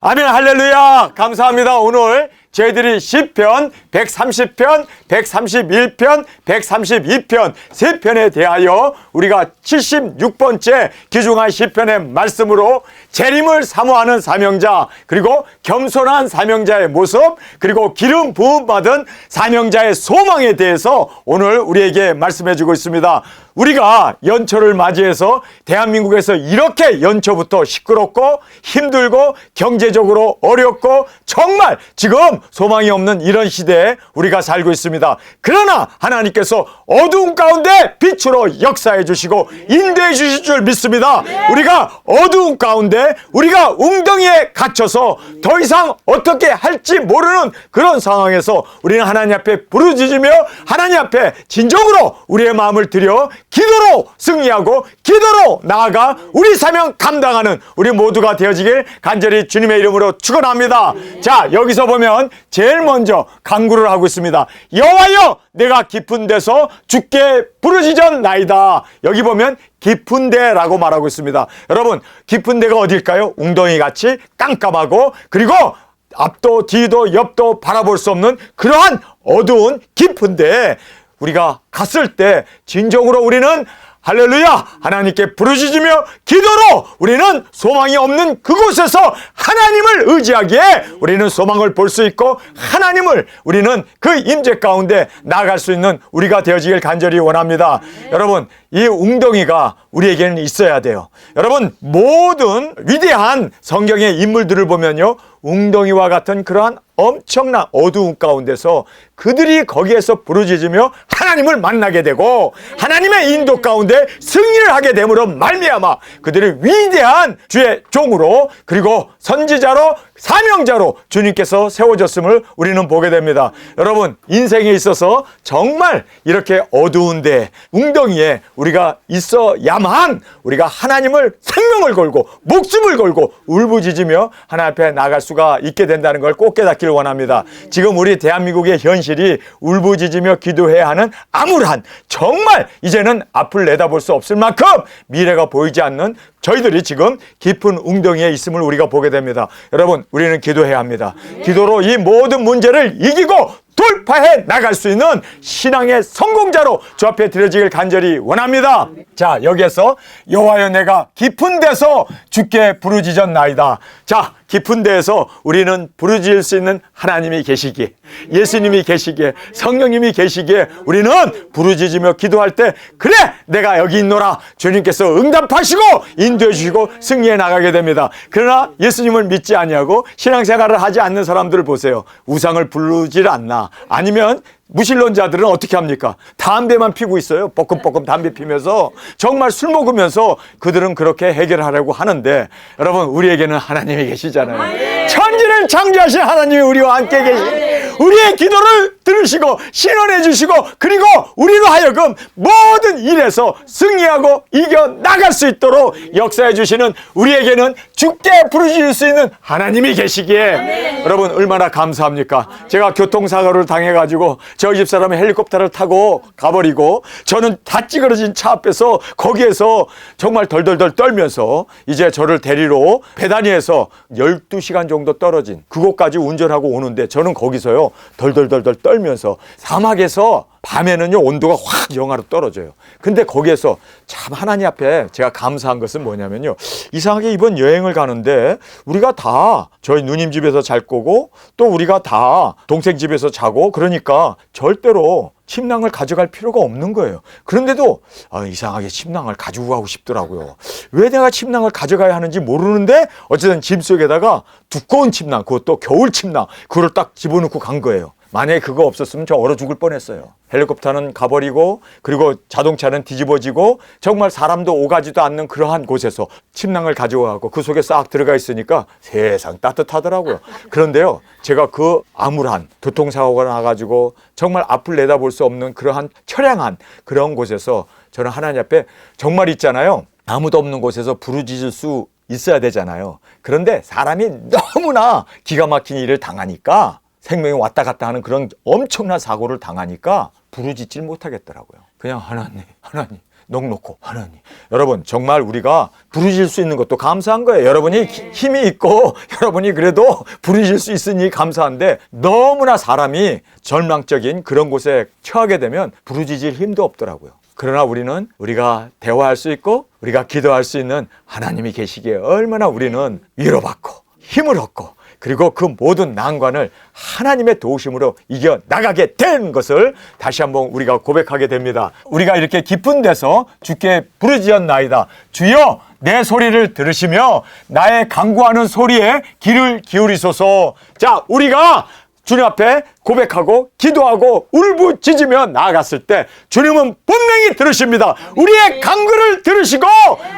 아멘, 할렐루야. 감사합니다. 오늘 저희들이 시편 130편, 131편, 132편 세 편에 대하여 우리가 76번째 귀중한 시편의 말씀으로 재림을 사모하는 사명자, 그리고 겸손한 사명자의 모습, 그리고 기름 부음 받은 사명자의 소망에 대해서 오늘 우리에게 말씀해 주고 있습니다. 우리가 연초를 맞이해서 대한민국에서 이렇게 연초부터 시끄럽고 힘들고 경제적으로 어렵고 정말 지금 소망이 없는 이런 시대에 우리가 살고 있습니다. 그러나 하나님께서 어두운 가운데 빛으로 역사해 주시고 인도해 주실 줄 믿습니다. 우리가 어두운 가운데 우리가 웅덩이에 갇혀서 더 이상 어떻게 할지 모르는 그런 상황에서 우리는 하나님 앞에 부르짖으며 하나님 앞에 진정으로 우리의 마음을 들여 기도로 승리하고 기도로 나아가 우리 사명 감당하는 우리 모두가 되어지길 간절히 주님의 이름으로 축원합니다. 자, 여기서 보면 제일 먼저 간구를 하고 있습니다. 여호와여, 내가 깊은 데서 주께 부르짖었나이다. 여기 보면 깊은 데라고 말하고 있습니다. 여러분, 깊은 데가 어딜까요? 웅덩이같이 깜깜하고 그리고 앞도 뒤도 옆도 바라볼 수 없는 그러한 어두운 깊은 데 우리가 갔을 때 진정으로 우리는 할렐루야 하나님께 부르짖으며 기도로 우리는 소망이 없는 그곳에서 하나님을 의지하기에 우리는 소망을 볼 수 있고 하나님을 우리는 그 임재 가운데 나아갈 수 있는 우리가 되어지길 간절히 원합니다. 여러분, 이 웅덩이가 우리에게는 있어야 돼요. 여러분, 모든 위대한 성경의 인물들을 보면요, 웅덩이와 같은 그러한 엄청난 어두운 가운데서 그들이 거기에서 부르짖으며 하나님을 만나게 되고 하나님의 인도 가운데 승리를 하게 됨으로 말미암아 그들이 위대한 주의 종으로 그리고 선지자로 사명자로 주님께서 세워졌음을 우리는 보게 됩니다. 여러분, 인생에 있어서 정말 이렇게 어두운데 웅덩이에 우리가 있어야만 우리가 하나님을 생명을 걸고 목숨을 걸고 울부짖으며 하나님 앞에 나갈 수가 있게 된다는 걸 꼭 깨닫기를 원합니다. 지금 우리 대한민국의 현실이 울부짖으며 기도해야 하는 암울한, 정말 이제는 앞을 내다볼 수 없을 만큼 미래가 보이지 않는 저희들이 지금 깊은 웅덩이에 있음을 우리가 보게 됩니다. 여러분, 우리는 기도해야 합니다. 기도로 이 모든 문제를 이기고 돌파해 나갈 수 있는 신앙의 성공자로 주 앞에 드려지길 간절히 원합니다. 자, 여기에서 여호와여, 내가 깊은 데서 주께 부르짖었나이다. 자, 깊은 데에서 우리는 부르짖을 수 있는 하나님이 계시기에, 예수님이 계시기에, 성령님이 계시기에 우리는 부르짖으며 기도할 때 그래, 내가 여기 있노라 주님께서 응답하시고 인도해 주시고 승리해 나가게 됩니다. 그러나 예수님을 믿지 아니하고 신앙생활을 하지 않는 사람들을 보세요. 우상을 부르질 않나, 아니면 무신론자들은 어떻게 합니까? 담배만 피고 있어요. 뻐끔뻐끔 담배 피면서 정말 술 먹으면서 그들은 그렇게 해결하려고 하는데, 여러분, 우리에게는 하나님이 계시잖아요. 천지를 창조하신 하나님이 우리와 함께 계시, 우리의 기도를 들으시고 신원해 주시고 그리고 우리로 하여금 모든 일에서 승리하고 이겨 나갈 수 있도록 역사해 주시는, 우리에게는 주께 부르짖을 수 있는 하나님이 계시기에 여러분, 얼마나 감사합니까? 제가 교통사고를 당해가지고 저희 집 사람이 헬리콥터를 타고 가버리고 저는 다 찌그러진 차 앞에서 거기에서 정말 덜덜덜 떨면서 이제 저를 데리러 배단위에서 12시간 정도 떨어진 그곳까지 운전하고 오는데, 저는 거기서요 덜덜덜 떨면서 사막에서 밤에는요 온도가 확 영하로 떨어져요. 근데 거기에서 참 하나님 앞에 제가 감사한 것은 뭐냐면요, 이상하게 이번 여행을 가는데 우리가 다 저희 누님 집에서 잘 거고 또 우리가 다 동생 집에서 자고, 그러니까 절대로 침낭을 가져갈 필요가 없는 거예요. 그런데도 이상하게 침낭을 가지고 가고 싶더라고요. 왜 내가 침낭을 가져가야 하는지 모르는데 어쨌든 짐 속에다가 두꺼운 침낭, 그것도 겨울 침낭, 그걸 딱 집어넣고 간 거예요. 만약에 그거 없었으면 저 얼어 죽을 뻔했어요. 헬리콥터는 가버리고 그리고 자동차는 뒤집어지고 정말 사람도 오가지도 않는 그러한 곳에서 침낭을 가져가고 그 속에 싹 들어가 있으니까 세상 따뜻하더라고요. 그런데요, 제가 그 암울한 교통사고가 나가지고 정말 앞을 내다볼 수 없는 그러한 처량한 그런 곳에서 저는 하나님 앞에 정말 있잖아요, 아무도 없는 곳에서 부르짖을 수 있어야 되잖아요. 그런데 사람이 너무나 기가 막힌 일을 당하니까, 생명이 왔다 갔다 하는 그런 엄청난 사고를 당하니까 부르짖질 못하겠더라고요. 그냥 하나님 넉넉고 하나님. 여러분 정말 우리가 부르짖을 수 있는 것도 감사한 거예요. 여러분이 힘이 있고 여러분이 그래도 부르짖을 수 있으니 감사한데 너무나 사람이 절망적인 그런 곳에 처하게 되면 부르짖을 힘도 없더라고요. 그러나 우리는 우리가 대화할 수 있고 우리가 기도할 수 있는 하나님이 계시기에 얼마나 우리는 위로받고 힘을 얻고 그리고 그 모든 난관을 하나님의 도우심으로 이겨나가게 된 것을 다시 한번 우리가 고백하게 됩니다. 우리가 이렇게 깊은 데서 주께 부르짖었나이다. 주여 내 소리를 들으시며 나의 간구하는 소리에 귀를 기울이소서. 자, 우리가 주님 앞에 고백하고 기도하고 울부짖으며 나아갔을 때 주님은 분명히 들으십니다. 우리의 간구를 들으시고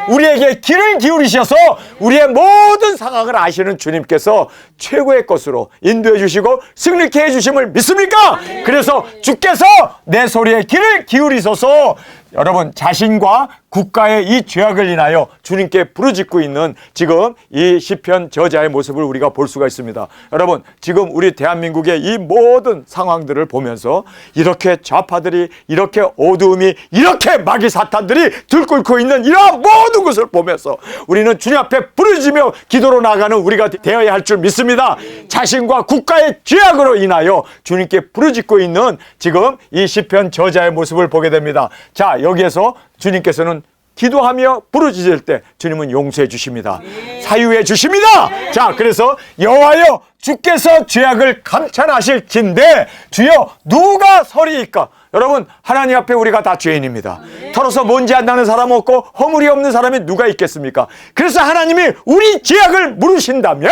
우리에게 귀를 기울이셔서 우리의 모든 상황을 아시는 주님께서 최고의 것으로 인도해 주시고 승리케 해 주심을 믿습니까? 그래서 주께서 내 소리에 귀를 기울이소서. 여러분 자신과 국가의 이 죄악을 인하여 주님께 부르짖고 있는 지금 이 시편 저자의 모습을 우리가 볼 수가 있습니다. 여러분 지금 우리 대한민국의 이 모든 상황들을 보면서 이렇게 좌파들이 이렇게 어두움이 이렇게 마귀 사탄들이 들끓고 있는 이러한 모든 것을 보면서 우리는 주님 앞에 부르짖으며 기도로 나가는 우리가 되어야 할 줄 믿습니다. 자신과 국가의 죄악으로 인하여 주님께 부르짖고 있는 지금 이 시편 저자의 모습을 보게 됩니다. 자, 여기에서 주님께서는 기도하며 부르짖을 때 주님은 용서해 주십니다. 사유해 주십니다. 자, 그래서 여호와여 주께서 죄악을 감찰하실진대 주여 누가 서리이까? 여러분 하나님 앞에 우리가 다 죄인입니다. 털어서 먼지 안 나는 사람 없고 허물이 없는 사람이 누가 있겠습니까? 그래서 하나님이 우리 죄악을 물으신다면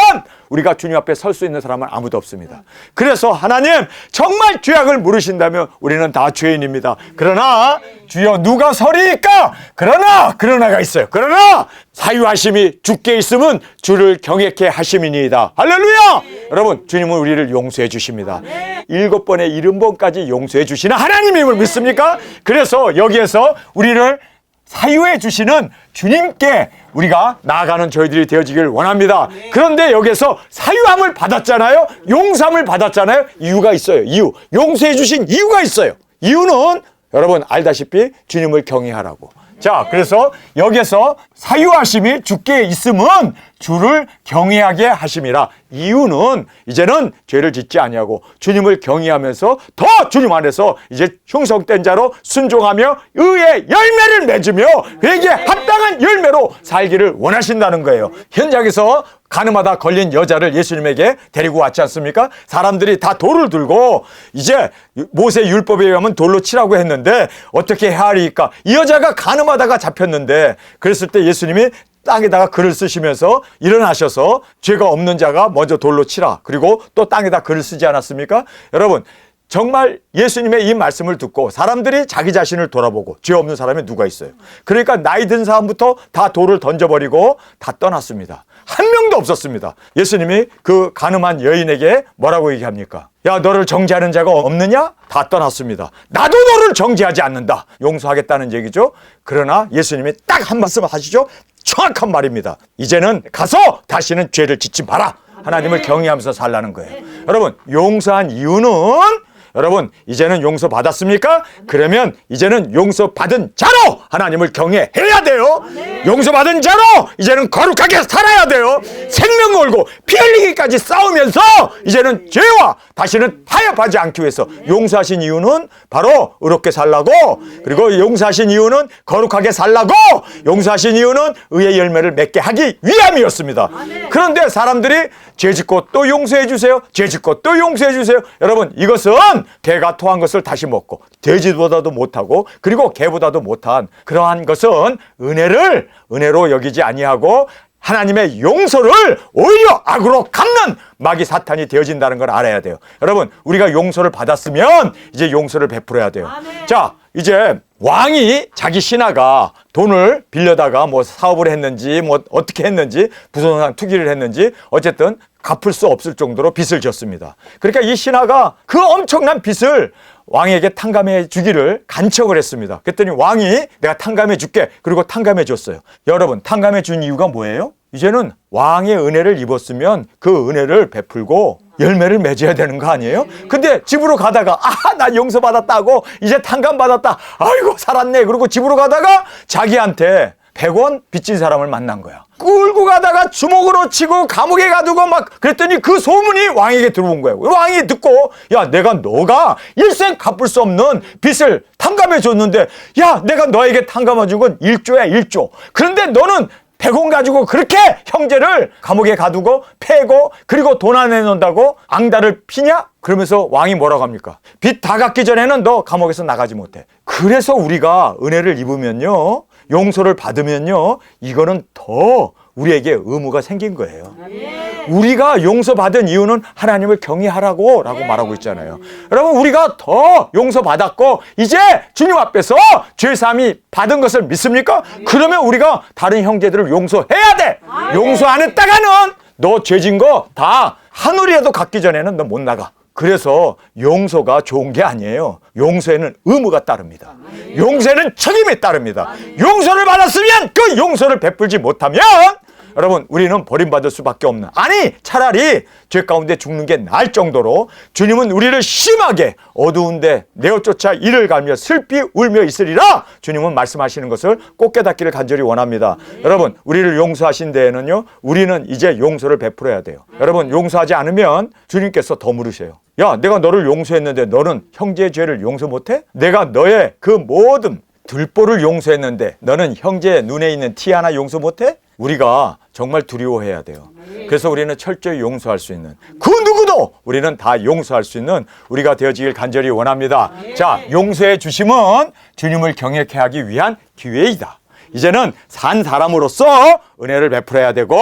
우리가 주님 앞에 설 수 있는 사람은 아무도 없습니다. 그래서 하나님 정말 죄악을 물으신다면 우리는 다 죄인입니다. 그러나 주여 누가 서리이까? 그러나가 있어요. 그러나 사유하심이 주께 있으면 주를 경외케 하심이니이다. 할렐루야! 여러분 주님은 우리를 용서해 주십니다. 7번에 70번까지 용서해 주시는 하나님임을 믿습니까? 그래서 여기에서 우리를 사유해 주시는 주님께 우리가 나아가는 저희들이 되어지길 원합니다. 그런데 여기서 사유함을 받았잖아요. 용서함을 받았잖아요. 이유가 있어요. 이유. 용서해 주신 이유가 있어요. 이유는 여러분 알다시피 주님을 경외하라고. 자, 그래서 여기서 사유하심이 주께 있음은 주를 경외하게 하심이라. 이유는 이제는 죄를 짓지 아니하고 주님을 경외하면서 더 주님 안에서 이제 형성된 자로 순종하며 의의 열매를 맺으며 회개에 합당한 열매로 살기를 원하신다는 거예요. 현장에서 가늠하다 걸린 여자를 예수님에게 데리고 왔지 않습니까? 사람들이 다 돌을 들고 이제 모세 율법에 의하면 돌로 치라고 했는데 어떻게 해야 하리까? 이 여자가 가늠하다가 잡혔는데 그랬을 때 예수님이 땅에다가 글을 쓰시면서 일어나셔서 죄가 없는 자가 먼저 돌로 치라. 그리고 또 땅에다 글을 쓰지 않았습니까? 여러분 정말 예수님의 이 말씀을 듣고 사람들이 자기 자신을 돌아보고 죄 없는 사람이 누가 있어요? 그러니까 나이 든 사람부터 다 돌을 던져버리고 다 떠났습니다. 한 명도 없었습니다. 예수님이 그 가늠한 여인에게 뭐라고 얘기합니까? 야, 너를 정죄하는 자가 없느냐? 다 떠났습니다. 나도 너를 정죄하지 않는다. 용서하겠다는 얘기죠. 그러나 예수님이 딱 한 말씀 하시죠. 정확한 말입니다. 이제는 가서 다시는 죄를 짓지 마라. 하나님을 경외하면서 살라는 거예요. 여러분 용서한 이유는 여러분 이제는 용서받았습니까? 그러면 이제는 용서받은 자로 하나님을 경외해야 돼요. 용서받은 자로 이제는 거룩하게 살아야 돼요. 생명 걸고 피 흘리기까지 싸우면서 이제는 죄와 다시는 타협하지 않기 위해서 용서하신 이유는 바로 의롭게 살라고, 그리고 용서하신 이유는 거룩하게 살라고, 용서하신 이유는 의의 열매를 맺게 하기 위함이었습니다. 그런데 사람들이 죄짓고 또 용서해 주세요, 죄짓고 또 용서해 주세요. 여러분 이것은 개가 토한 것을 다시 먹고 돼지보다도 못하고 그리고 개보다도 못한 그러한 것은 은혜로 여기지 아니하고 하나님의 용서를 오히려 악으로 갚는 마귀 사탄이 되어진다는 걸 알아야 돼요. 여러분 우리가 용서를 받았으면 이제 용서를 베풀어야 돼요. 자, 이제 왕이 자기 신하가 돈을 빌려다가 뭐 사업을 했는지 뭐 어떻게 했는지 부동산 투기를 했는지 어쨌든 갚을 수 없을 정도로 빚을 졌습니다. 그러니까 이 신하가 그 엄청난 빚을 왕에게 탕감해 주기를 간청을 했습니다. 그랬더니 왕이 내가 탕감해 줄게. 그리고 탕감해 줬어요. 여러분 탕감해 준 이유가 뭐예요? 이제는 왕의 은혜를 입었으면 그 은혜를 베풀고 열매를 맺어야 되는 거 아니에요? 근데 집으로 가다가 나 용서받았다고 이제 탕감받았다. 아이고 살았네. 그리고 집으로 가다가 자기한테 100원 빚진 사람을 만난 거야. 끌고 가다가 주먹으로 치고 감옥에 가두고 막 그랬더니 그 소문이 왕에게 들어온 거예요. 왕이 듣고 너가 일생 갚을 수 없는 빚을 탕감해 줬는데 내가 너에게 탕감해 준 건 1조야 1조. 그런데 너는 100원 가지고 그렇게 형제를 감옥에 가두고 패고 그리고 돈 안 내놓는다고 앙달을 피냐? 그러면서 왕이 뭐라고 합니까? 빚 다 갚기 전에는 너 감옥에서 나가지 못해. 그래서 우리가 은혜를 입으면요, 용서를 받으면요, 이거는 더 우리에게 의무가 생긴 거예요. 우리가 용서받은 이유는 하나님을 경외하라고 라고 말하고 있잖아요. 여러분, 우리가 더 용서받았고 이제 주님 앞에서 죄사함이 받은 것을 믿습니까? 그러면 우리가 다른 형제들을 용서해야 돼. 용서 안 했다가는 너 죄진 거 다 하늘이라도 갖기 전에는 너 못 나가. 그래서 용서가 좋은 게 아니에요. 용서에는 의무가 따릅니다. 용서에는 책임이 따릅니다. 용서를 받았으면 그 용서를 베풀지 못하면 여러분, 우리는 버림받을 수밖에 없는, 아니 차라리 죄 가운데 죽는 게 나을 정도로 주님은 우리를 심하게 어두운데 내어쫓아 이를 갈며 슬피 울며 있으리라 주님은 말씀하시는 것을 꼭 깨닫기를 간절히 원합니다. 여러분, 우리를 용서하신 데에는요, 우리는 이제 용서를 베풀어야 돼요. 여러분, 용서하지 않으면 주님께서 더 물으세요. 내가 너를 용서했는데 너는 형제의 죄를 용서 못해? 내가 너의 그 모든 들보를 용서했는데 너는 형제의 눈에 있는 티 하나 용서 못해? 우리가 정말 두려워해야 돼요. 그래서 우리는 철저히 용서할 수 있는, 그 누구도 우리는 다 용서할 수 있는 우리가 되어지길 간절히 원합니다. 자, 용서해 주심은 주님을 경외케 하기 위한 기회이다. 이제는 산 사람으로서 은혜를 베풀어야 되고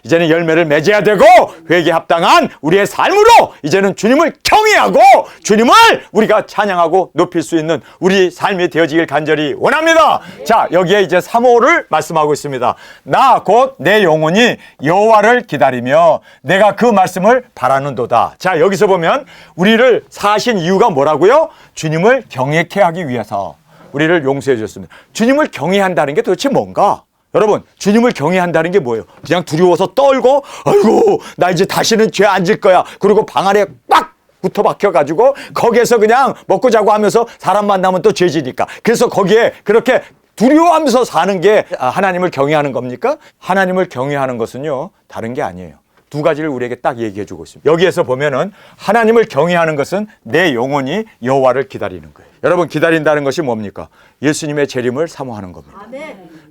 이제는 열매를 맺어야 되고 회개에 합당한 우리의 삶으로 이제는 주님을 경외하고 주님을 우리가 찬양하고 높일 수 있는 우리 삶이 되어지길 간절히 원합니다. 자, 여기에 이제 3호를 말씀하고 있습니다. 나 곧 내 영혼이 여호와를 기다리며 내가 그 말씀을 바라는도다. 자, 여기서 보면 우리를 사신 이유가 뭐라고요? 주님을 경외케 하기 위해서 우리를 용서해 주셨습니다. 주님을 경외한다는 게 도대체 뭔가? 여러분, 주님을 경외한다는 게 뭐예요? 그냥 두려워서 떨고 아이고 나 이제 다시는 죄 안 질 거야. 그리고 방 안에 꽉 붙어 박혀가지고 거기에서 그냥 먹고 자고 하면서 사람 만나면 또 죄지니까. 그래서 거기에 그렇게 두려워하면서 사는 게 하나님을 경외하는 겁니까? 하나님을 경외하는 것은요, 다른 게 아니에요. 두 가지를 우리에게 딱 얘기해 주고 있습니다. 여기에서 보면은 하나님을 경외하는 것은 내 영혼이 여호와를 기다리는 거예요. 여러분, 기다린다는 것이 뭡니까? 예수님의 재림을 사모하는 겁니다.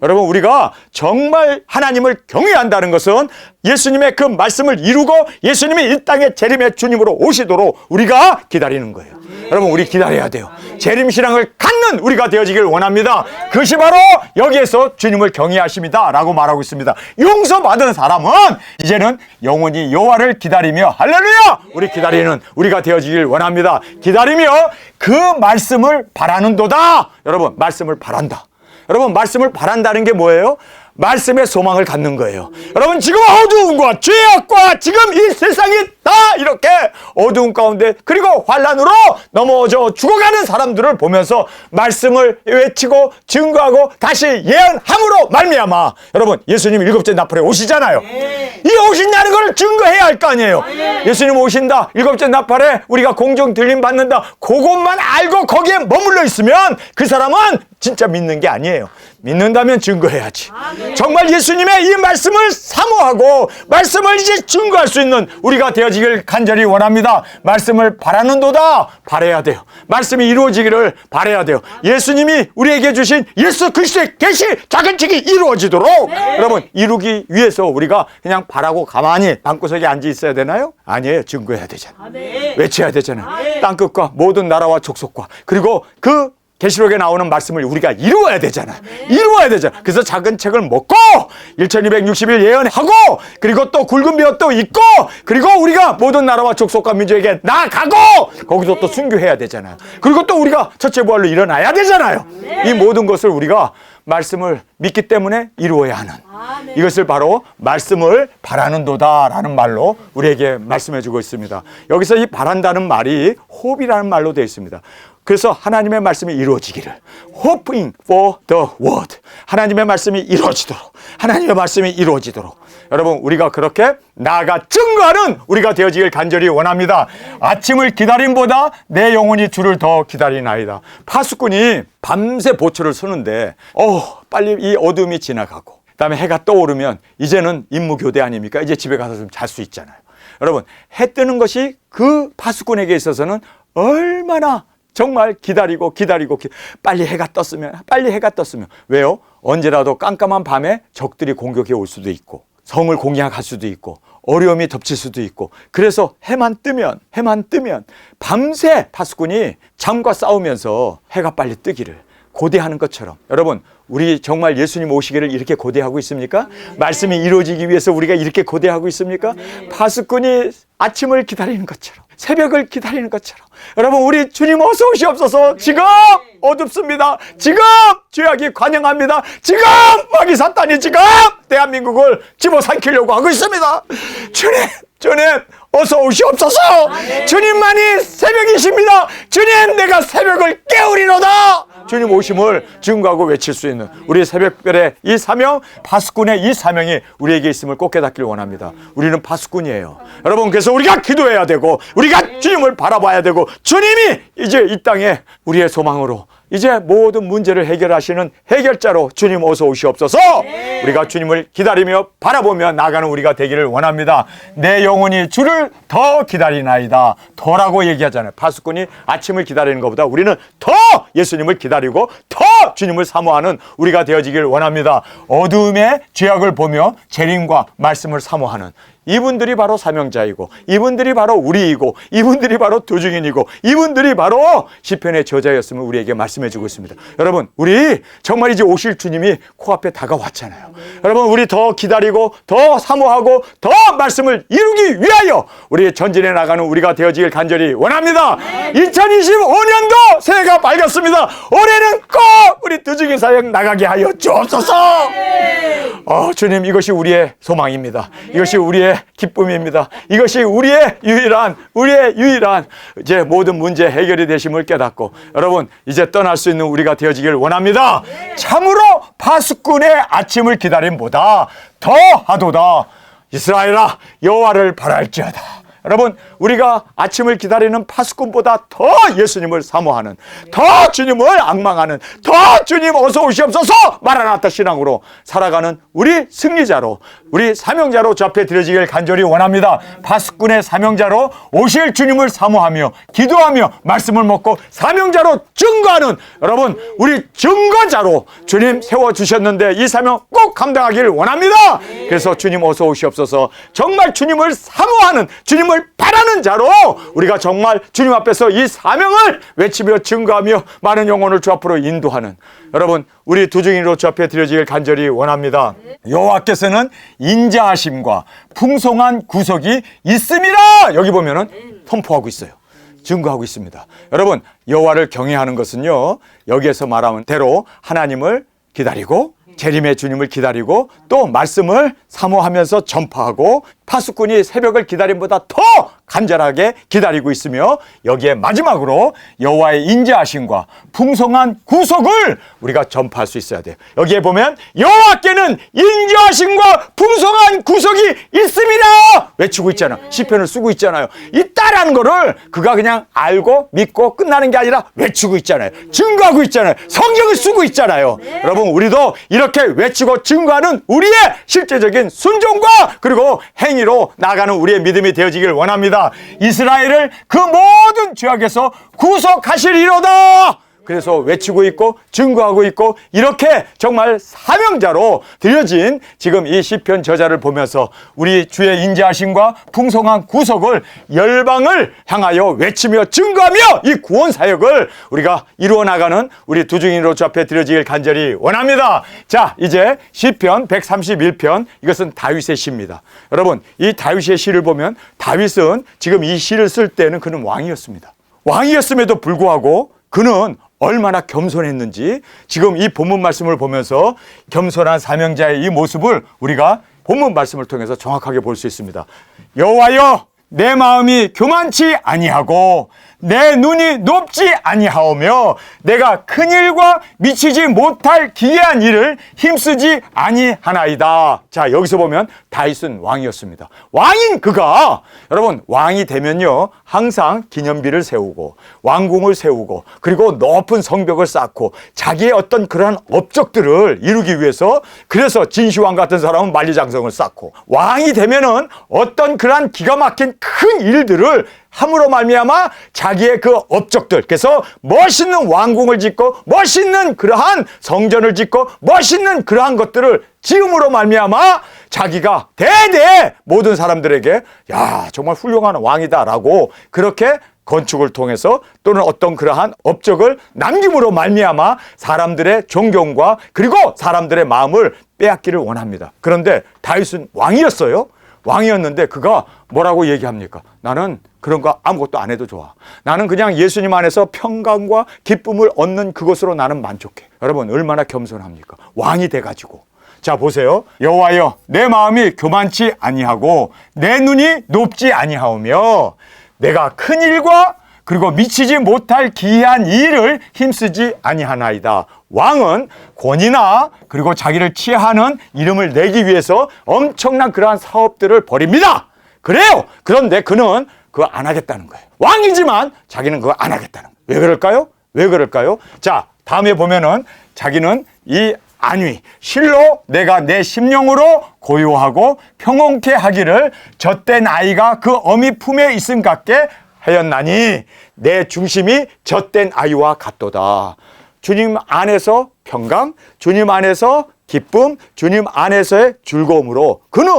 여러분, 우리가 정말 하나님을 경외한다는 것은 예수님의 그 말씀을 이루고 예수님이 이 땅에 재림의 주님으로 오시도록 우리가 기다리는 거예요. 여러분, 우리 기다려야 돼요. 재림 신앙을 갖는 우리가 되어지길 원합니다. 그것이 바로 여기에서 주님을 경외하심이다 라고 말하고 있습니다. 용서받은 사람은 이제는 영원히 여호와를 기다리며 할렐루야! 우리 기다리는 우리가 되어지길 원합니다. 기다리며 그 말씀을 바라는도다. 여러분, 말씀을 바란다. 여러분, 말씀을 바란다는 게 뭐예요? 말씀의 소망을 갖는 거예요. 여러분, 지금 어두움과 죄악과 지금 이 세상이 다 이렇게 어두운 가운데 그리고 환난으로 넘어져 죽어가는 사람들을 보면서 말씀을 외치고 증거하고 다시 예언함으로 말미암아 여러분, 예수님 일곱째 나팔에 오시잖아요. 이 오신다는 걸 증거해야 할 거 아니에요. 예수님 오신다, 일곱째 나팔에 우리가 공중 들림 받는다, 그것만 알고 거기에 머물러 있으면 그 사람은 진짜 믿는 게 아니에요. 믿는다면 증거해야지. 정말 예수님의 이 말씀을 사모하고 말씀을 이제 증거할 수 있는 우리가 되어지길 간절히 원합니다. 말씀을 바라는도다. 바라야 돼요. 말씀이 이루어지기를 바라야 돼요. 예수님이 우리에게 주신 예수 그리스도의 계시 작은 책이 이루어지도록 여러분, 이루기 위해서 우리가 그냥 바라고 가만히 방구석에 앉아 있어야 되나요? 아니에요. 증거해야 되잖아요. 외쳐야 되잖아요. 땅끝과 모든 나라와 족속과 그리고 그 계시록에 나오는 말씀을 우리가 이루어야 되잖아요. 이루어야 되잖아요. 그래서 작은 책을 먹고 1260일 예언하고 그리고 또 굵은 벼도 있고 그리고 우리가 모든 나라와 족속과 민족에게 나아가고 거기서 또 순교해야 되잖아요. 그리고 또 우리가 첫째 부활로 일어나야 되잖아요. 이 모든 것을 우리가 말씀을 믿기 때문에 이루어야 하는 이것을 바로 말씀을 바라는도다 라는 말로 우리에게 말씀해 주고 있습니다. 여기서 이 바란다는 말이 hope이라는 말로 되어 있습니다. 그래서 하나님의 말씀이 이루어지기를 hoping for the word, 하나님의 말씀이 이루어지도록, 하나님의 말씀이 이루어지도록. 여러분, 우리가 그렇게 나아가 증거하는 우리가 되어지길 간절히 원합니다. 아침을 기다림보다 내 영혼이 주를 더 기다리나이다. 파수꾼이 밤새 보초를 서는데 빨리 이 어둠이 지나가고 그다음에 해가 떠오르면 이제는 임무교대 아닙니까? 이제 집에 가서 좀 잘 수 있잖아요. 여러분, 해 뜨는 것이 그 파수꾼에게 있어서는 얼마나 정말 기다리고 빨리 해가 떴으면 왜요? 언제라도 깜깜한 밤에 적들이 공격해 올 수도 있고 성을 공략할 수도 있고 어려움이 덮칠 수도 있고 그래서 해만 뜨면 밤새 파수꾼이 잠과 싸우면서 해가 빨리 뜨기를 고대하는 것처럼 여러분, 우리 정말 예수님 오시기를 이렇게 고대하고 있습니까? 말씀이 이루어지기 위해서 우리가 이렇게 고대하고 있습니까? 파수꾼이 아침을 기다리는 것처럼 새벽을 기다리는 것처럼 여러분, 우리 주님 어서 오시옵소서. 지금 어둡습니다. 지금 죄악이 관영합니다. 지금 마귀 사탄이 지금 대한민국을 집어삼키려고 하고 있습니다. 주님 어서 오시옵소서. 주님만이 새벽이십니다. 주님, 내가 새벽을 깨우리로다. 주님 오심을 증거하고 외칠 수 있는 우리 새벽별의 이 사명, 파수꾼의 이 사명이 우리에게 있음을 꼭 깨닫길 원합니다. 우리는 파수꾼이에요. 여러분, 그래서 우리가 기도해야 되고 우리가 주님을 바라봐야 되고 주님이 이제 이 땅에 우리의 소망으로 이제 모든 문제를 해결하시는 해결자로 주님 어서 오시옵소서. 우리가 주님을 기다리며 바라보며 나가는 우리가 되기를 원합니다. 내 영혼이 주를 더 기다리나이다. 더라고 얘기하잖아요. 파수꾼이 아침을 기다리는 것보다 우리는 더 예수님을 기다리고 더 주님을 사모하는 우리가 되어지길 원합니다. 어두움의 죄악을 보며 재림과 말씀을 사모하는 이분들이 바로 사명자이고 이분들이 바로 우리이고 이분들이 바로 도중인이고 이분들이 바로 시편의 저자였음을 우리에게 말씀해주고 있습니다. 여러분, 우리 정말 이제 오실 주님이 코앞에 다가왔잖아요. 여러분, 우리 더 기다리고 더 사모하고 더 말씀을 이루기 위하여 우리 전진해 나가는 우리가 되어지길 간절히 원합니다. 2025년도 새해가 밝았습니다. 올해는 꼭 우리 도중인 사역 나가게 하여 주옵소서. 주님, 이것이 우리의 소망입니다. 이것이 우리의 기쁨입니다. 이것이 우리의 유일한 이제 모든 문제 해결이 되심을 깨닫고 여러분, 이제 떠날 수 있는 우리가 되어지길 원합니다. 참으로 파수꾼의 아침을 기다림보다 더하도다. 이스라엘아, 여호와를 바랄지어다. 여러분, 우리가 아침을 기다리는 파수꾼보다 더 예수님을 사모하는, 더 주님을 앙망하는, 더 주님 어서 오시옵소서 마라나타 신앙으로 살아가는 우리 승리자로, 우리 사명자로 주 앞에 드려지길 간절히 원합니다. 파수꾼의 사명자로 오실 주님을 사모하며 기도하며 말씀을 먹고 사명자로 증거하는 여러분, 우리 증거자로 주님 세워주셨는데 이 사명 꼭 감당하기를 원합니다. 그래서 주님 어서 오시옵소서. 정말 주님을 사모하는, 주님을 바라는 자로 우리가 정말 주님 앞에서 이 사명을 외치며 증거하며 많은 영혼을 주 앞으로 인도하는 여러분, 우리 두중인으로 주 앞에 드려지길 간절히 원합니다. 여호와께서는 인자하심과 풍성한 구속이 있음이라. 여기 보면은 선포하고 있어요. 증거하고 있습니다. 여러분, 여호와를 경외하는 것은요, 여기에서 말하는 대로 하나님을 기다리고 재림의 주님을 기다리고 또 말씀을 사모하면서 전파하고 파수꾼이 새벽을 기다림보다 더 간절하게 기다리고 있으며 여기에 마지막으로 여호와의 인자하심과 풍성한 구속을 우리가 전파할 수 있어야 돼요. 여기에 보면 여호와께는 인자하심과 풍성한 구속이 있음이라 외치고 있잖아. 시편을 쓰고 있잖아요. 있다라는 거를 그가 그냥 알고 믿고 끝나는 게 아니라 외치고 있잖아요. 증거하고 있잖아요. 성경을 쓰고 있잖아요. 여러분, 우리도 이렇게 외치고 증거하는 우리의 실제적인 순종과 그리고 행위로 나가는 우리의 믿음이 되어지길 원합니다. 이스라엘을 그 모든 죄악에서 구속하시리로다. 그래서 외치고 있고 증거하고 있고 이렇게 정말 사명자로 드려진 지금 이 시편 저자를 보면서 우리 주의 인자하심과 풍성한 구속을 열방을 향하여 외치며 증거하며 이 구원 사역을 우리가 이루어 나가는 우리 두중인으로 주 앞에 드려지길 간절히 원합니다. 자, 이제 시편 131편, 이것은 다윗의 시입니다. 여러분, 이 다윗의 시를 보면 다윗은 지금 이 시를 쓸 때는 그는 왕이었습니다. 왕이었음에도 불구하고 그는 얼마나 겸손했는지 지금 이 본문 말씀을 보면서 겸손한 사명자의 이 모습을 우리가 본문 말씀을 통해서 정확하게 볼 수 있습니다. 여호와여, 내 마음이 교만치 아니하고 내 눈이 높지 아니하오며 내가 큰 일과 미치지 못할 기이한 일을 힘쓰지 아니하나이다. 자, 여기서 보면 다윗은 왕이었습니다. 왕인 그가, 여러분, 왕이 되면요 항상 기념비를 세우고 왕궁을 세우고 그리고 높은 성벽을 쌓고 자기의 어떤 그러한 업적들을 이루기 위해서, 그래서 진시황 같은 사람은 만리장성을 쌓고, 왕이 되면은 어떤 그러한 기가 막힌 큰 일들을 함으로 말미암아 자기의 그 업적들, 그래서 멋있는 왕궁을 짓고 멋있는 그러한 성전을 짓고 멋있는 그러한 것들을 지음으로 말미암아 자기가 대대 모든 사람들에게 야 정말 훌륭한 왕이다라고 그렇게 건축을 통해서 또는 어떤 그러한 업적을 남김으로 말미암아 사람들의 존경과 그리고 사람들의 마음을 빼앗기를 원합니다. 그런데 다윗은 왕이었어요. 왕이었는데 그가 뭐라고 얘기합니까? 나는 그런 거 아무것도 안 해도 좋아. 나는 그냥 예수님 안에서 평강과 기쁨을 얻는 그것으로 나는 만족해. 여러분 얼마나 겸손합니까? 왕이 돼가지고. 자 보세요. 여호와여 내 마음이 교만치 아니하고 내 눈이 높지 아니하오며 내가 큰 일과 그리고 미치지 못할 기이한 일을 힘쓰지 아니하나이다. 왕은 권위나 그리고 자기를 취하는 이름을 내기 위해서 엄청난 그러한 사업들을 벌입니다. 그래요. 그런데 그는 그거 안 하겠다는 거예요. 왕이지만 자기는 그거 안 하겠다는 거예요. 왜 그럴까요? 왜 그럴까요? 자, 다음에 보면은 자기는 이 안위, 실로 내가 내 심령으로 고요하고 평온케 하기를 젖된 아이가 그 어미 품에 있음 같게 하였나니 내 중심이 젖된 아이와 같도다. 주님 안에서 평강, 주님 안에서 기쁨, 주님 안에서의 즐거움으로 그는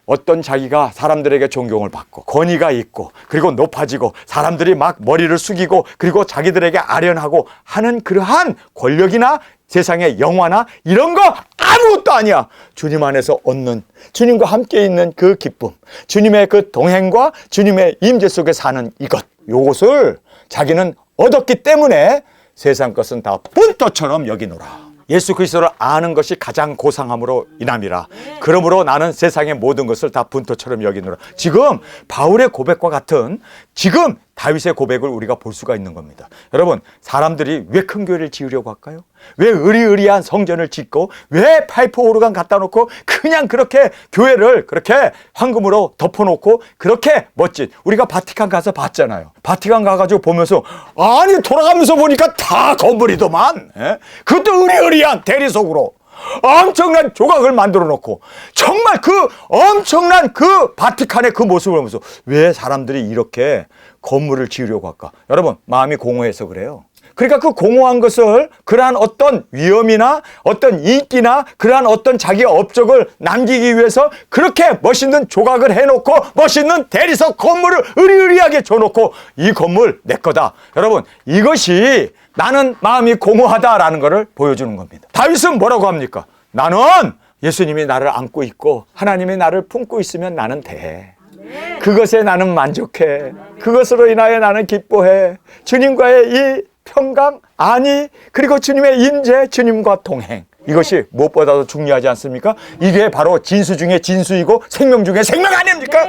어떤 자기가 사람들에게 존경을 받고 권위가 있고 그리고 높아지고 사람들이 막 머리를 숙이고 그리고 자기들에게 아련하고 하는 그러한 권력이나 세상의 영화나 이런 거 아무것도 아니야. 주님 안에서 얻는, 주님과 함께 있는 그 기쁨, 주님의 그 동행과 주님의 임재 속에 사는 이것, 요것을 자기는 얻었기 때문에 세상 것은 다 분토처럼 여기노라. 예수 그리스도를 아는 것이 가장 고상함으로 인함이라. 그러므로 나는 세상의 모든 것을 다 분토처럼 여기노라. 지금 바울의 고백과 같은 지금 다윗의 고백을 우리가 볼 수가 있는 겁니다. 여러분 사람들이 왜 큰 교회를 지으려고 할까요? 왜 의리의리한 성전을 짓고 왜 파이프 오르간 갖다 놓고 그냥 그렇게 교회를 그렇게 황금으로 덮어놓고 그렇게 멋진, 우리가 바티칸 가서 봤잖아요. 바티칸 가가지고 보면서 아니 돌아가면서 보니까 다 건물이더만. 그것도 의리의리한 대리석으로 엄청난 조각을 만들어 놓고 정말 그 엄청난 그 바티칸의 그 모습을 보면서 왜 사람들이 이렇게 건물을 지으려고 할까? 여러분 마음이 공허해서 그래요. 그러니까 그 공허한 것을 그러한 어떤 위험이나 어떤 인기나 그러한 어떤 자기의 업적을 남기기 위해서 그렇게 멋있는 조각을 해놓고 멋있는 대리석 건물을 의리의리하게 줘놓고 이 건물 내 거다. 여러분 이것이 나는 마음이 공허하다라는 것을 보여주는 겁니다. 다윗은 뭐라고 합니까? 나는 예수님이 나를 안고 있고 하나님이 나를 품고 있으면 나는 돼. 그것에 나는 만족해. 그것으로 인하여 나는 기뻐해. 주님과의 이 평강, 안위, 그리고 주님의 임재, 주님과 동행. 이것이 무엇보다도 중요하지 않습니까? 이게 바로 진수 중에 진수이고 생명 중에 생명 아닙니까?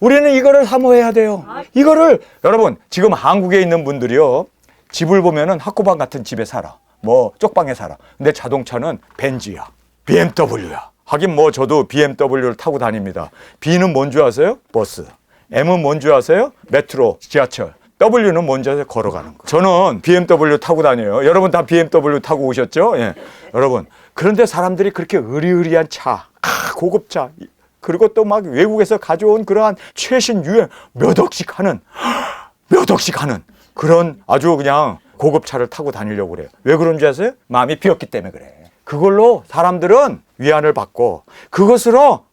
우리는 이거를 사모해야 돼요. 이거를 여러분 지금 한국에 있는 분들이요. 집을 보면은 학고방 같은 집에 살아. 뭐 쪽방에 살아. 근데 자동차는 벤츠야. BMW야. 하긴 뭐 저도 BMW를 타고 다닙니다. B는 뭔지 아세요? 버스. M은 뭔지 아세요? 메트로, 지하철. W는 뭔지 아세요? 걸어가는 거. 저는 BMW 타고 다녀요. 여러분 다 BMW 타고 오셨죠? 예. 여러분. 그런데 사람들이 그렇게 의리의리한 차, 고급차, 그리고 또 막 외국에서 가져온 그러한 최신 유행 몇 억씩 하는 그런 아주 그냥 고급차를 타고 다니려고 그래요. 왜 그런지 아세요? 마음이 비었기 때문에 그래. 그걸로 사람들은 위안을 받고 그것으로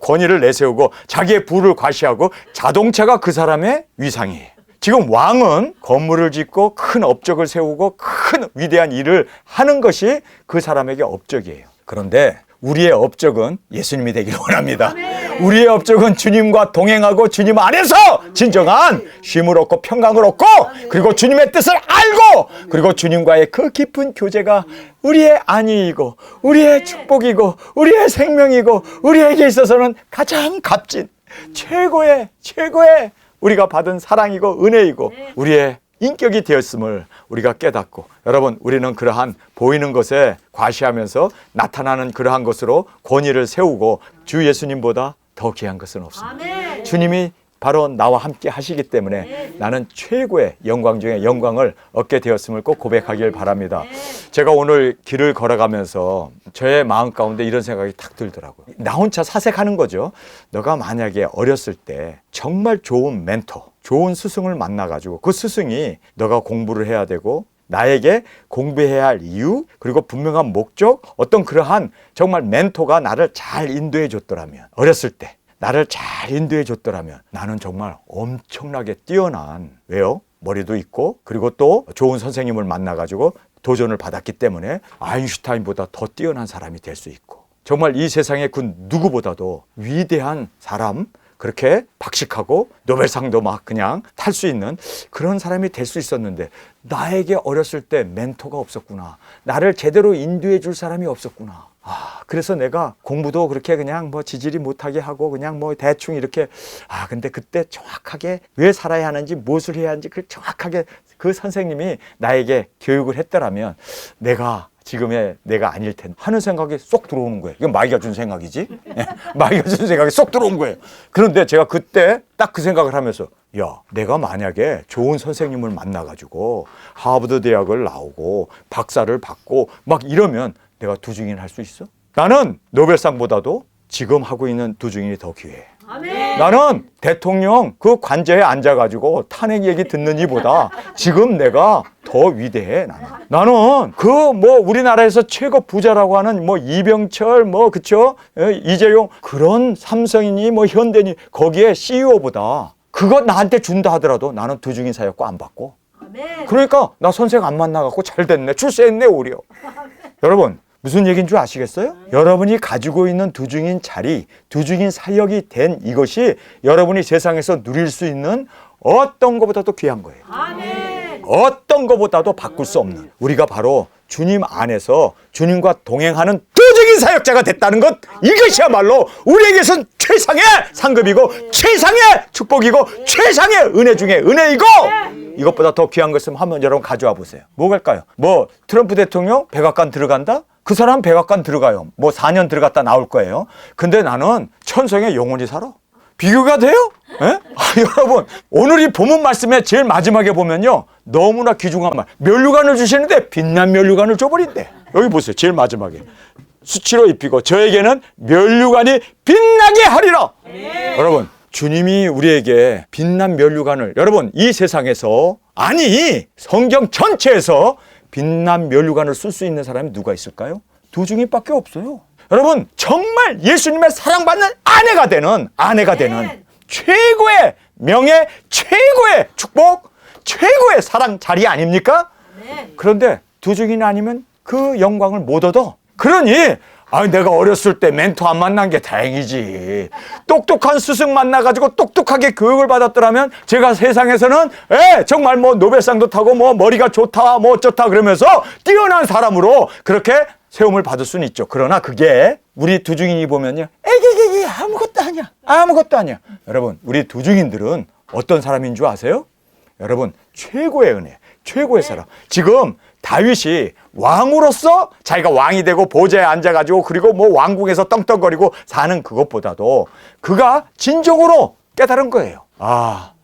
권위를 내세우고 자기의 부를 과시하고 자동차가 그 사람의 위상이에요. 지금 왕은 건물을 짓고 큰 업적을 세우고 큰 위대한 일을 하는 것이 그 사람에게 업적이에요. 그런데 우리의 업적은 예수님이 되기를 원합니다. 우리의 업적은 주님과 동행하고 주님 안에서 진정한 쉼을 얻고 평강을 얻고 그리고 주님의 뜻을 알고 그리고 주님과의 그 깊은 교제가 우리의 안위이고 우리의 축복이고 우리의 생명이고 우리에게 있어서는 가장 값진 최고의 우리가 받은 사랑이고 은혜이고 우리의 인격이 되었음을 우리가 깨닫고, 여러분, 우리는 그러한 보이는 것에 과시하면서 나타나는 그러한 것으로 권위를 세우고 주 예수님보다 더 귀한 것은 없습니다. 주님이 바로 나와 함께 하시기 때문에 나는 최고의 영광 중에 영광을 얻게 되었음을 꼭 고백하길 바랍니다. 제가 오늘 길을 걸어가면서 저의 마음 가운데 이런 생각이 탁 들더라고요. 나 혼자 사색하는 거죠. 너가 만약에 어렸을 때 정말 좋은 멘토, 좋은 스승을 만나가지고 그 스승이 너가 공부를 해야 되고 나에게 공부해야 할 이유, 그리고 분명한 목적, 어떤 그러한 정말 멘토가 나를 잘 인도해 줬더라면, 어렸을 때 나를 잘 인도해 줬더라면 나는 정말 엄청나게 뛰어난, 왜요? 머리도 있고 그리고 또 좋은 선생님을 만나가지고 도전을 받았기 때문에 아인슈타인보다 더 뛰어난 사람이 될 수 있고, 정말 이 세상의 그 누구보다도 위대한 사람, 그렇게 박식하고 노벨상도 막 그냥 탈 수 있는 그런 사람이 될 수 있었는데 나에게 어렸을 때 멘토가 없었구나. 나를 제대로 인도해 줄 사람이 없었구나. 그래서 내가 공부도 그렇게 그냥 뭐 지질이 못하게 하고 그냥 뭐 대충 이렇게, 근데 그때 정확하게 왜 살아야 하는지 무엇을 해야 하는지 그 정확하게 그 선생님이 나에게 교육을 했더라면 내가 지금의 내가 아닐 텐데 하는 생각이 쏙 들어오는 거예요. 이건 마귀가 준 생각이지. 마귀가 준 생각이 쏙 들어온 거예요. 그런데 제가 그때 딱 그 생각을 하면서, 야, 내가 만약에 좋은 선생님을 만나가지고 하버드 대학을 나오고 박사를 받고 막 이러면 내가 두중인 할 수 있어? 나는 노벨상보다도 지금 하고 있는 두중인이 더 귀해. 아멘. 나는 대통령 그 관저에 앉아가지고 탄핵 얘기 듣는 이보다 지금 내가 더 위대해. 나는 그 뭐 우리나라에서 최고 부자라고 하는 뭐 이병철 뭐 그쵸, 이재용 그런 삼성이니 뭐 현대니 거기에 CEO보다 그거 나한테 준다 하더라도 나는 두중인 사역고 안 받고. 아멘. 그러니까 나 선생 안 만나갖고 잘 됐네, 출세했네 오히려. 여러분, 무슨 얘기인 줄 아시겠어요? 여러분이 가지고 있는 두중인 자리, 두중인 사역이 된 이것이 여러분이 세상에서 누릴 수 있는 어떤 것보다도 귀한 거예요. 아멘. 어떤 것보다도 바꿀 수 없는, 우리가 바로 주님 안에서 주님과 동행하는 두중인 사역자가 됐다는 것, 이것이야말로 우리에게선 최상의 상급이고 최상의 축복이고 최상의 은혜 중에 은혜이고, 이것보다 더 귀한 것을 한번 여러분 가져와 보세요. 뭐갈까요? 뭐 트럼프 대통령 백악관 들어간다? 그 사람 백악관 들어가요. 뭐 4년 들어갔다 나올 거예요. 근데 나는 천성에 영원히 살아. 비교가 돼요? 여러분, 오늘 이 본문 말씀에 제일 마지막에 보면요, 너무나 귀중한 말, 면류관을 주시는데 빛난 면류관을 줘버린대. 여기 보세요. 제일 마지막에 수치로 입히고 저에게는 면류관이 빛나게 하리라. 여러분, 주님이 우리에게 빛난 면류관을, 여러분, 이 세상에서, 아니 성경 전체에서 빛난 면류관을 쓸 수 있는 사람이 누가 있을까요? 두중인밖에 없어요. 여러분, 정말 예수님의 사랑받는 아내가 되는 최고의 명예, 최고의 축복, 최고의 사랑 자리 아닙니까? 그런데 두중인 아니면 그 영광을 못 얻어. 그러니 내가 어렸을 때 멘토 안 만난 게 다행이지. 똑똑한 스승 만나가지고 똑똑하게 교육을 받았더라면 제가 세상에서는 정말 뭐 노벨상도 타고 뭐 머리가 좋다 뭐 어쩌다 그러면서 뛰어난 사람으로 그렇게 세움을 받을 수는 있죠. 그러나 그게 우리 두중인이 보면요, 에게게게 아무것도 아니야. 여러분, 우리 두중인들은 어떤 사람인 줄 아세요? 여러분, 최고의 은혜, 최고의 사랑. 지금 다윗이 왕으로서 자기가 왕이 되고 보좌에 앉아가지고 그리고 뭐 왕궁에서 떵떵거리고 사는 그것보다도 그가 진정으로 깨달은 거예요.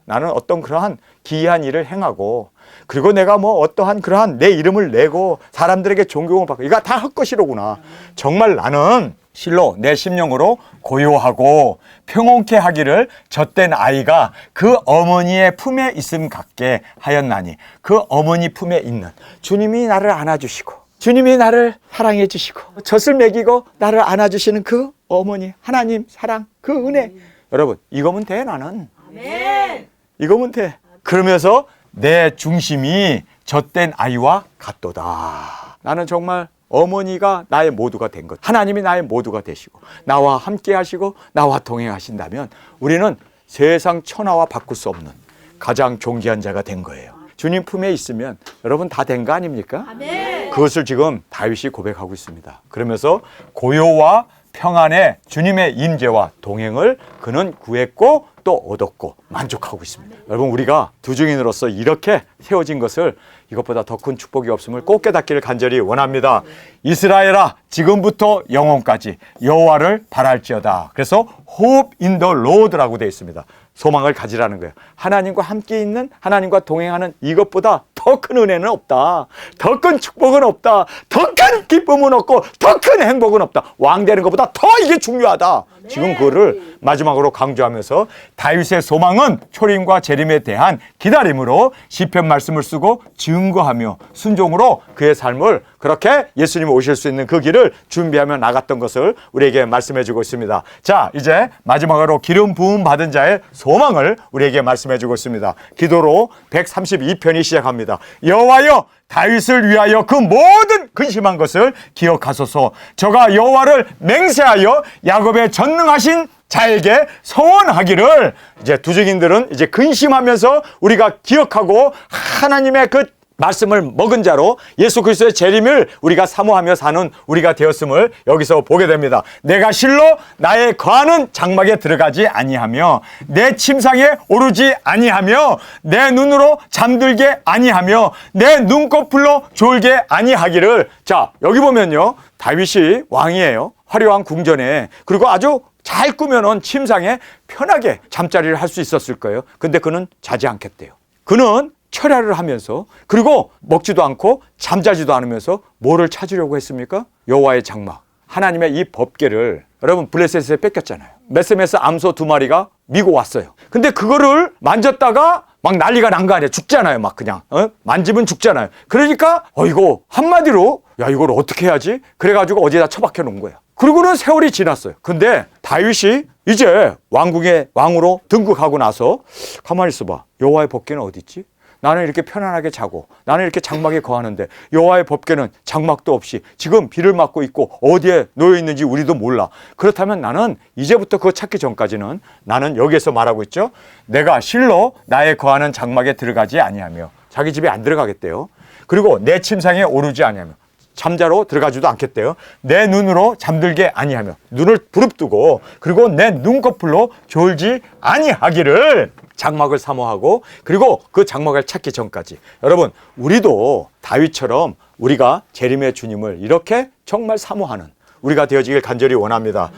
나는 어떤 그러한 기이한 일을 행하고 그리고 내가 뭐 어떠한 그러한 내 이름을 내고 사람들에게 존경을 받고 이거 다 헛것이로구나. 정말 나는 실로 내 심령으로 고요하고 평온케 하기를 젖된 아이가 그 어머니의 품에 있음 같게 하였나니, 그 어머니 품에 있는 주님이 나를 안아주시고 주님이 나를 사랑해 주시고 젖을 먹이고 나를 안아주시는 그 어머니 하나님 사랑, 그 은혜. 여러분, 이거면 돼. 나는 아멘. 이거면 돼. 그러면서 내 중심이 젖된 아이와 같도다. 나는 정말 어머니가 나의 모두가 된 것, 하나님이 나의 모두가 되시고 나와 함께 하시고 나와 동행하신다면 우리는 세상 천하와 바꿀 수 없는 가장 존귀한 자가 된 거예요. 주님 품에 있으면 여러분 다 된 거 아닙니까? 아멘. 그것을 지금 다윗이 고백하고 있습니다. 그러면서 고요와 평안의 주님의 임재와 동행을 그는 구했고 축복도 얻었고 만족하고 있습니다. 여러분, 우리가 두 증인으로서 이렇게 세워진 것을 이것보다 더 큰 축복이 없음을 꼭 깨닫기를 간절히 원합니다. 이스라엘아, 지금부터 영원까지 여호와를 바랄지어다. 그래서 hope in the Lord라고 되어 있습니다. 소망을 가지라는 거예요. 하나님과 함께 있는, 하나님과 동행하는 이것보다 더 큰 은혜는 없다. 더 큰 축복은 없다. 더 큰 기쁨은 없고 더 큰 행복은 없다. 왕 되는 것보다 더 이게 중요하다. 지금 그거를 마지막으로 강조하면서 다윗의 소망은 초림과 재림에 대한 기다림으로 시편 말씀을 쓰고 증거하며 순종으로 그의 삶을 그렇게 예수님 오실 수 있는 그 길을 준비하며 나갔던 것을 우리에게 말씀해 주고 있습니다. 자, 이제 마지막으로 기름 부음 받은 자의 소망을 우리에게 말씀해 주고 있습니다. 기도로 132편이 시작합니다. 여호와여, 다윗을 위하여 그 모든 근심한 것을 기억하소서. 저가 여호와를 맹세하여 야곱의 전능하신 자에게 서원하기를. 이제 두 증인들은 이제 근심하면서 우리가 기억하고 하나님의 그 말씀을 먹은 자로 예수 그리스도의 재림을 우리가 사모하며 사는 우리가 되었음을 여기서 보게 됩니다. 내가 실로 나의 거하는 장막에 들어가지 아니하며 내 침상에 오르지 아니하며 내 눈으로 잠들게 아니하며 내 눈꺼풀로 졸게 아니하기를. 자, 여기 보면요, 다윗이 왕이에요. 화려한 궁전에, 그리고 아주 잘 꾸며놓은 침상에 편하게 잠자리를 할 수 있었을 거예요. 근데 그는 자지 않겠대요. 그는 철야를 하면서, 그리고 먹지도 않고 잠자지도 않으면서 뭐를 찾으려고 했습니까? 여호와의 장막, 하나님의 이 법궤를. 여러분, 블레셋에 뺏겼잖아요. 메세메스 암소 2마리가 미고 왔어요. 근데 그거를 만졌다가 막 난리가 난 거 아니에요. 죽잖아요. 막 그냥 만지면 죽잖아요. 그러니까 이거 한마디로, 야, 이걸 어떻게 해야지? 그래가지고 어디다 처박혀 놓은 거예요. 그리고는 세월이 지났어요. 근데 다윗이 이제 왕궁의 왕으로 등극하고 나서 가만히 있어봐. 여호와의 법궤는 어디 있지? 나는 이렇게 편안하게 자고, 나는 이렇게 장막에 거하는데 여호와의 법궤는 장막도 없이 지금 비를 맞고 있고 어디에 놓여 있는지 우리도 몰라. 그렇다면 나는 이제부터 그거 찾기 전까지는, 나는 여기에서 말하고 있죠. 내가 실로 나의 거하는 장막에 들어가지 아니하며, 자기 집에 안 들어가겠대요. 그리고 내 침상에 오르지 아니하며, 잠자로 들어가지도 않겠대요. 내 눈으로 잠들게 아니하며, 눈을 부릅뜨고, 그리고 내 눈꺼풀로 졸지 아니하기를. 장막을 사모하고, 그리고 그 장막을 찾기 전까지. 여러분, 우리도 다윗처럼 우리가 재림의 주님을 이렇게 정말 사모하는 우리가 되어지길 간절히 원합니다.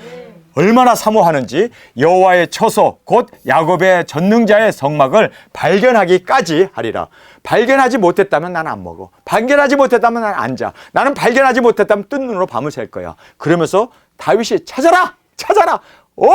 얼마나 사모하는지 여호와의 처소 곧 야곱의 전능자의 성막을 발견하기까지 하리라. 발견하지 못했다면 나는 안 먹어. 발견하지 못했다면 나는 안 자. 나는 발견하지 못했다면 뜬 눈으로 밤을 샐 거야. 그러면서 다윗이 찾아라! 찾아라! 온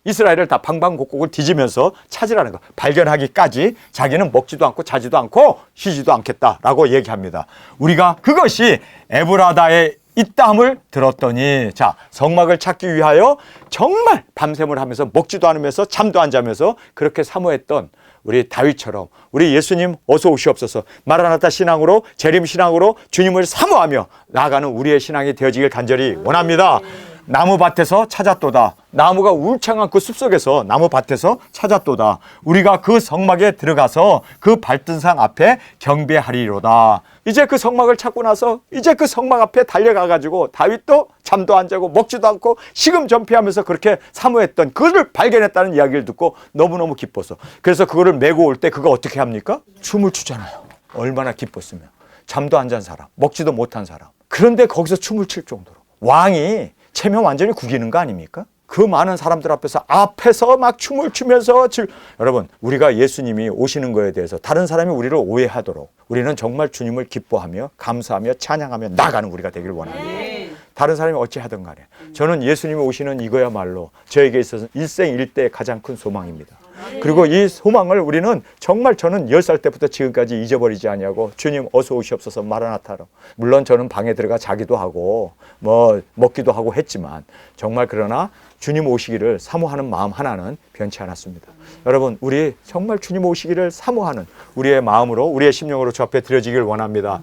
이스라엘을 다 방방곡곡을 뒤지면서 찾으라는 거. 발견하기까지 자기는 먹지도 않고 자지도 않고 쉬지도 않겠다라고 얘기합니다. 우리가 그것이 에브라다의 있다함을 들었더니, 자, 성막을 찾기 위하여 정말 밤샘을 하면서 먹지도 않으면서 잠도 안 자면서 그렇게 사모했던 우리 다윗처럼 우리 예수님 어서 오시옵소서, 마라나타 신앙으로, 재림 신앙으로 주님을 사모하며 나아가는 우리의 신앙이 되어지길 간절히 원합니다. 나무밭에서 찾았도다. 나무가 울창한 그 숲속에서 나무밭에서 찾았도다. 우리가 그 성막에 들어가서 그 발등상 앞에 경배하리로다. 이제 그 성막을 찾고 나서 이제 그 성막 앞에 달려가가지고 다윗도 잠도 안 자고 먹지도 않고 시금전폐하면서 그렇게 사모했던 그를 발견했다는 이야기를 듣고 너무너무 기뻤어. 그래서 그거를 메고 올 때 그거 어떻게 합니까? 춤을 추잖아요. 얼마나 기뻤으면. 잠도 안 잔 사람, 먹지도 못한 사람. 그런데 거기서 춤을 출 정도로 왕이 체면 완전히 구기는 거 아닙니까? 그 많은 사람들 앞에서 막 춤을 추면서 여러분, 우리가 예수님이 오시는 거에 대해서 다른 사람이 우리를 오해하도록 우리는 정말 주님을 기뻐하며 감사하며 찬양하며 나가는 우리가 되길 원합니다. 다른 사람이 어찌하든 간에 저는 예수님이 오시는 이거야말로 저에게 있어서 일생일대의 가장 큰 소망입니다. 그리고 이 소망을 우리는 정말, 저는 10살 때부터 지금까지 잊어버리지 아니하고 주님 어서 오시옵소서 마라나타로. 물론 저는 방에 들어가 자기도 하고 뭐 먹기도 하고 했지만 정말 그러나 주님 오시기를 사모하는 마음 하나는 변치 않았습니다. 여러분, 우리 정말 주님 오시기를 사모하는 우리의 마음으로, 우리의 심령으로 주 앞에 드려지길 원합니다.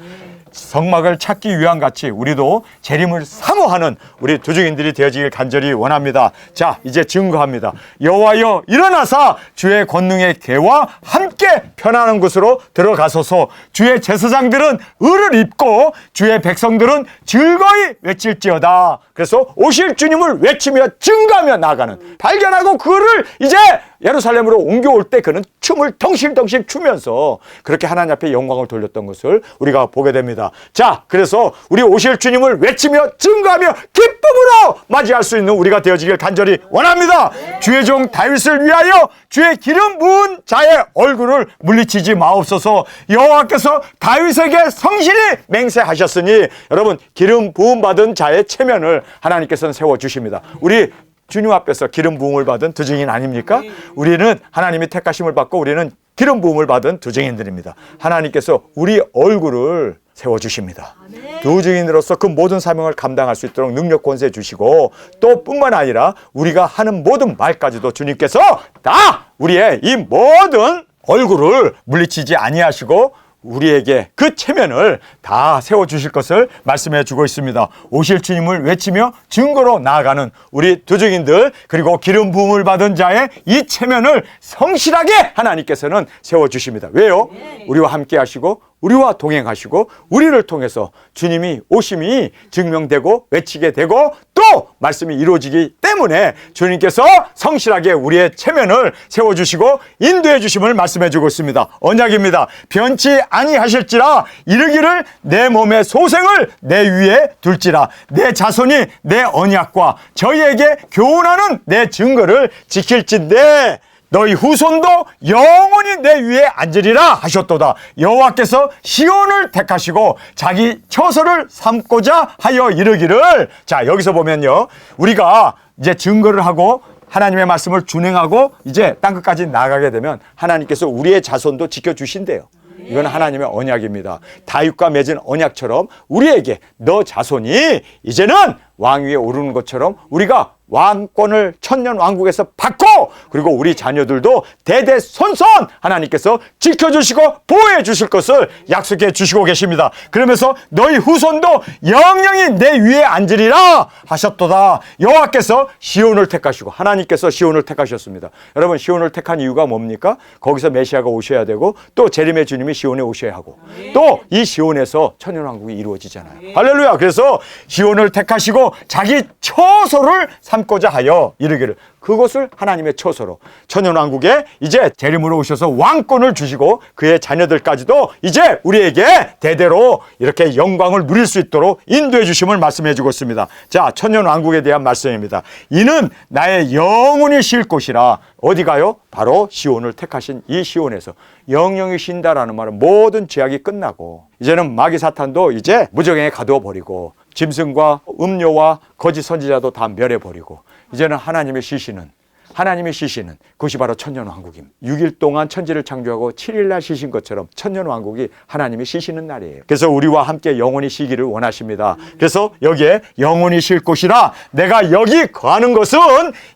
성막을 찾기 위한 같이 우리도 재림을 사모하는 우리 두 증인들이 되어지길 간절히 원합니다. 자, 이제 증거합니다. 여호와여 일어나사 주의 권능의 개와 함께 편안한 곳으로 들어가소서. 주의 제사장들은 의를 입고 주의 백성들은 즐거이 외칠지어다. 그래서 오실 주님을 외치며 증거하며 나아가는, 발견하고 그를 이제 예루살렘으로 옮겨올 때 그는 춤을 덩실덩실 추면서 그렇게 하나님 앞에 영광을 돌렸던 것을 우리가 보게 됩니다. 자, 그래서 우리 오실 주님을 외치며 증거하며 기쁨으로 맞이할 수 있는 우리가 되어지길 간절히 원합니다. 주의 종 다윗을 위하여 주의 기름 부은 자의 얼굴을 물리치지 마옵소서. 여호와께서 다윗에게 성실히 맹세하셨으니 여러분 기름 부음 받은 자의 체면을 하나님께서는 세워주십니다. 우리 주님 앞에서 기름 부음을 받은 두 증인 아닙니까? 우리는 하나님이 택하심을 받고 우리는 기름 부음을 받은 두 증인들입니다. 하나님께서 우리 얼굴을 세워주십니다. 두 증인으로서 그 모든 사명을 감당할 수 있도록 능력 권세 주시고 또 뿐만 아니라 우리가 하는 모든 말까지도 주님께서 다 우리의 이 모든 얼굴을 물리치지 아니하시고 우리에게 그 체면을 다 세워주실 것을 말씀해 주고 있습니다. 오실 주님을 외치며 증거로 나아가는 우리 두 증인들 그리고 기름 부음을 받은 자의 이 체면을 성실하게 하나님께서는 세워주십니다. 왜요? 우리와 함께 하시고 우리와 동행하시고 우리를 통해서 주님이 오심이 증명되고 외치게 되고 또 말씀이 이루어지기 때문에 주님께서 성실하게 우리의 체면을 세워주시고 인도해 주심을 말씀해 주고 있습니다. 언약입니다. 변치 아니하실지라 이르기를 내 몸의 소생을 내 위에 둘지라 내 자손이 내 언약과 저희에게 교훈하는 내 증거를 지킬진대 너희 후손도 영원히 내 위에 앉으리라 하셨도다. 여호와께서 시온을 택하시고 자기 처소를 삼고자 하여 이르기를. 자, 여기서 보면요, 우리가 이제 증거를 하고 하나님의 말씀을 준행하고 이제 땅끝까지 나가게 되면 하나님께서 우리의 자손도 지켜주신대요. 이건 하나님의 언약입니다. 다윗과 맺은 언약처럼 우리에게 너 자손이 이제는 왕위에 오르는 것처럼 우리가 왕권을 천년 왕국에서 받고 그리고 우리 자녀들도 대대손손 하나님께서 지켜주시고 보호해 주실 것을 약속해 주시고 계십니다. 그러면서 너희 후손도 영영이 내 위에 앉으리라 하셨도다. 여호와께서 시온을 택하시고 하나님께서 시온을 택하셨습니다. 여러분 시온을 택한 이유가 뭡니까? 거기서 메시아가 오셔야 되고 또 재림의 주님이 시온에 오셔야 하고 또 이 시온에서 천년 왕국이 이루어지잖아요. 할렐루야. 그래서 시온을 택하시고 자기 처소를 삼고자 하여 이르기를. 그것을 하나님의 처소로 천년왕국에 이제 재림으로 오셔서 왕권을 주시고 그의 자녀들까지도 이제 우리에게 대대로 이렇게 영광을 누릴 수 있도록 인도해 주심을 말씀해 주고 있습니다. 자, 천년왕국에 대한 말씀입니다. 이는 나의 영혼이 쉴 곳이라. 어디가요? 바로 시온을 택하신 이 시온에서. 영영이 쉰다라는 말은 모든 죄악이 끝나고 이제는 마귀 사탄도 이제 무정에 가두어 버리고 짐승과 음료와 거짓 선지자도 다 멸해버리고 이제는 하나님이 쉬시는 그것이 바로 천년왕국입니다. 6일 동안 천지를 창조하고 7일날 쉬신 것처럼 천년왕국이 하나님이 쉬시는 날이에요. 그래서 우리와 함께 영원히 쉬기를 원하십니다. 그래서 여기에 영원히 쉴 곳이라 내가 여기 거하는 것은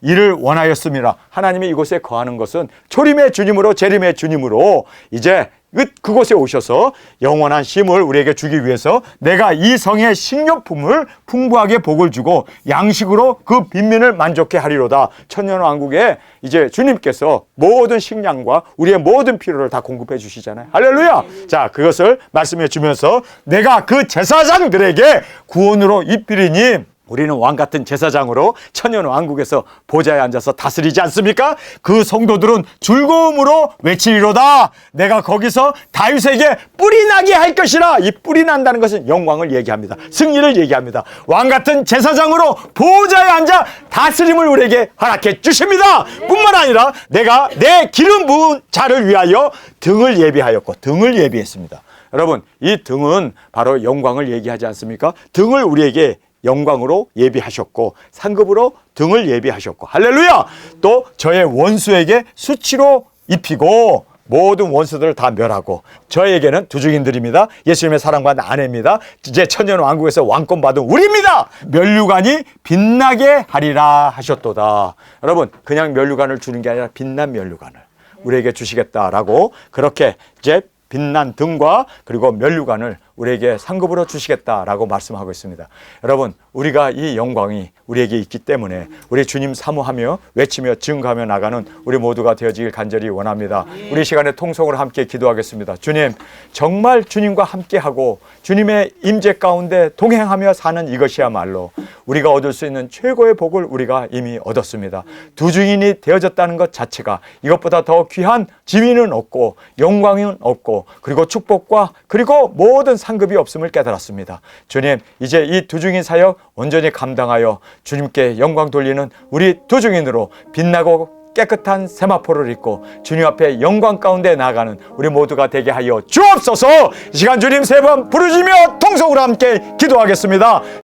이를 원하였습니다. 하나님이 이곳에 거하는 것은 초림의 주님으로 재림의 주님으로 이제 그곳에 오셔서 영원한 쉼을 우리에게 주기 위해서 내가 이 성의 식료품을 풍부하게 복을 주고 양식으로 그 빈민을 만족해 하리로다. 천년왕국에 이제 주님께서 모든 식량과 우리의 모든 필요를 다 공급해 주시잖아요. 할렐루야. 자, 그것을 말씀해 주면서 내가 그 제사장들에게 구원으로 입히리니 우리는 왕같은 제사장으로 천년왕국에서 보좌에 앉아서 다스리지 않습니까? 그 성도들은 즐거움으로 외치리로다. 내가 거기서 다윗에게 뿔이 나게 할 것이라. 이 뿔이 난다는 것은 영광을 얘기합니다. 승리를 얘기합니다. 왕같은 제사장으로 보좌에 앉아 다스림을 우리에게 허락해 주십니다. 뿐만 아니라 내가 내 기름 부은 자를 위하여 등을 예비하였고 등을 예비했습니다. 여러분, 이 등은 바로 영광을 얘기하지 않습니까? 등을 우리에게 영광으로 예비하셨고 상급으로 등을 예비하셨고 할렐루야. 또 저의 원수에게 수치로 입히고 모든 원수들을 다 멸하고 저에게는 두 증인들입니다. 예수님의 사랑받는 아내입니다. 이제 천년왕국에서 왕권 받은 우리입니다. 면류관이 빛나게 하리라 하셨도다. 여러분, 그냥 면류관을 주는 게 아니라 빛난 면류관을 우리에게 주시겠다라고 그렇게 이제 빛난 등과 그리고 면류관을 우리에게 상급으로 주시겠다라고 말씀하고 있습니다. 여러분, 우리가 이 영광이 우리에게 있기 때문에 우리 주님 사모하며 외치며 증거하며 나가는 우리 모두가 되어지길 간절히 원합니다. 우리 시간에 통성으로 함께 기도하겠습니다. 주님, 정말 주님과 함께하고 주님의 임재 가운데 동행하며 사는 이것이야말로 우리가 얻을 수 있는 최고의 복을 우리가 이미 얻었습니다. 두 증인이 되어졌다는 것 자체가 이것보다 더 귀한 지위는 없고 영광은 없고 그리고 축복과 그리고 모든 상급이 없음을 깨달았습니다. 주님, 이제 이 두 증인 사역 온전히 감당하여 주님께 영광 돌리는 우리 두 증인으로 빛나고 깨끗한 세마포를 입고 주님 앞에 영광 가운데 나아가는 우리 모두가 되게 하여 주옵소서. 이 시간 주님 세 번 부르짖며 통성으로 함께 기도하겠습니다.